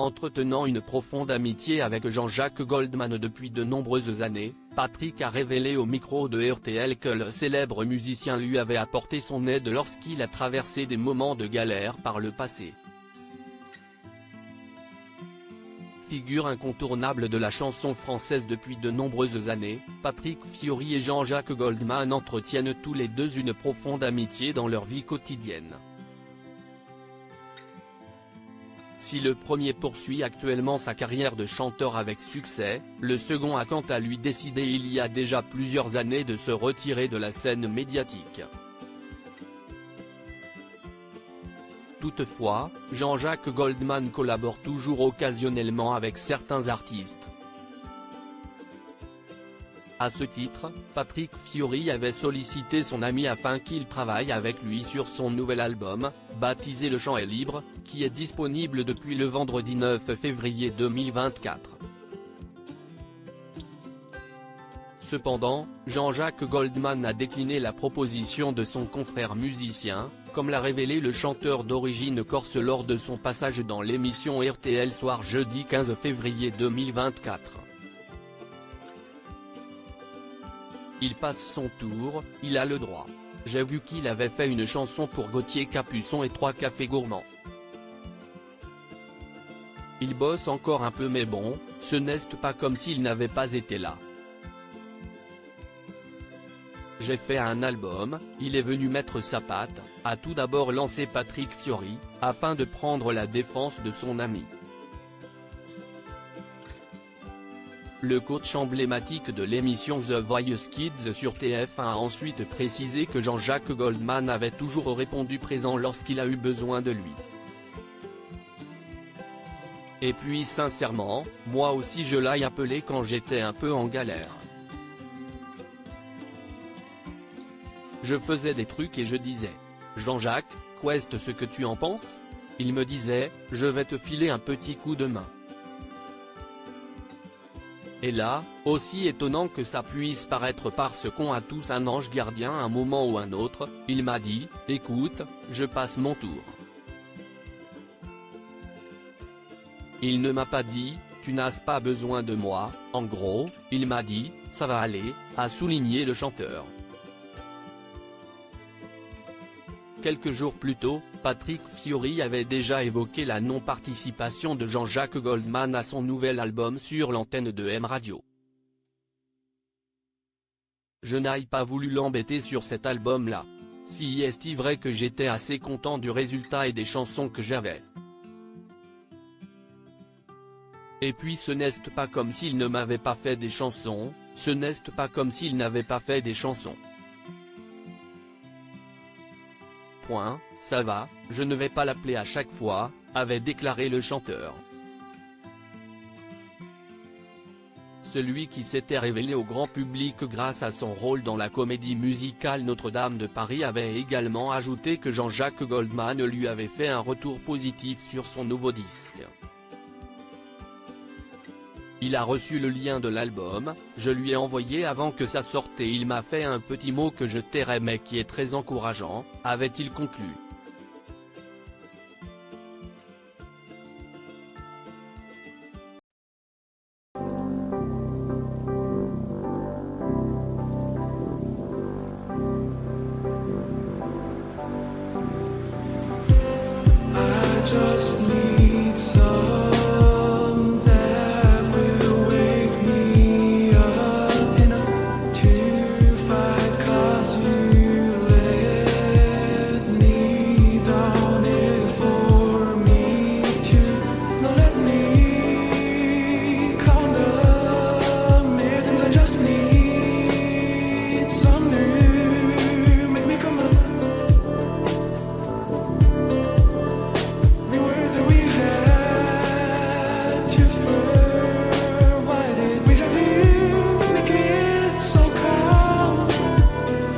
Entretenant une profonde amitié avec Jean-Jacques Goldman depuis de nombreuses années, Patrick a révélé au micro de RTL que le célèbre musicien lui avait apporté son aide lorsqu'il a traversé des moments de galère par le passé. Figure incontournable de la chanson française depuis de nombreuses années, Patrick Fiori et Jean-Jacques Goldman entretiennent tous les deux une profonde amitié dans leur vie quotidienne. Si le premier poursuit actuellement sa carrière de chanteur avec succès, le second a quant à lui décidé il y a déjà plusieurs années de se retirer de la scène médiatique. Toutefois, Jean-Jacques Goldman collabore toujours occasionnellement avec certains artistes. À ce titre, Patrick Fiori avait sollicité son ami afin qu'il travaille avec lui sur son nouvel album, baptisé Le Chant est libre, qui est disponible depuis le vendredi 9 février 2024. Cependant, Jean-Jacques Goldman a décliné la proposition de son confrère musicien, comme l'a révélé le chanteur d'origine corse lors de son passage dans l'émission RTL Soir jeudi 15 février 2024. Il passe son tour, il a le droit. J'ai vu qu'il avait fait une chanson pour Gauthier Capuçon et 3 cafés gourmands. Il bosse encore un peu mais bon, ce n'est pas comme s'il n'avait pas été là. J'ai fait un album, il est venu mettre sa patte, a tout d'abord lancé Patrick Fiori, afin de prendre la défense de son ami. Le coach emblématique de l'émission The Voice Kids sur TF1 a ensuite précisé que Jean-Jacques Goldman avait toujours répondu présent lorsqu'il a eu besoin de lui. Et puis sincèrement, moi aussi je l'ai appelé quand j'étais un peu en galère. Je faisais des trucs et je disais, Jean-Jacques, qu'est-ce ce que tu en penses? Il me disait, je vais te filer un petit coup de main. Et là, aussi étonnant que ça puisse paraître parce qu'on a tous un ange gardien à un moment ou un autre, il m'a dit, écoute, je passe mon tour. Il ne m'a pas dit, tu n'as pas besoin de moi, en gros, il m'a dit, ça va aller, a souligné le chanteur. Quelques jours plus tôt, Patrick Fiori avait déjà évoqué la non-participation de Jean-Jacques Goldman à son nouvel album sur l'antenne de M Radio. Je n'ai pas voulu l'embêter sur cet album-là. Si est vrai que j'étais assez content du résultat et des chansons que j'avais. Et puis ce n'est pas comme s'il ne m'avait pas fait des chansons, ce n'est pas comme s'il n'avait pas fait des chansons. Point, ça va, je ne vais pas l'appeler à chaque fois, avait déclaré le chanteur. Celui qui s'était révélé au grand public grâce à son rôle dans la comédie musicale Notre-Dame de Paris avait également ajouté que Jean-Jacques Goldman lui avait fait un retour positif sur son nouveau disque. Il a reçu le lien de l'album, je lui ai envoyé avant que ça sorte et il m'a fait un petit mot que je tairai mais qui est très encourageant, avait-il conclu. I just need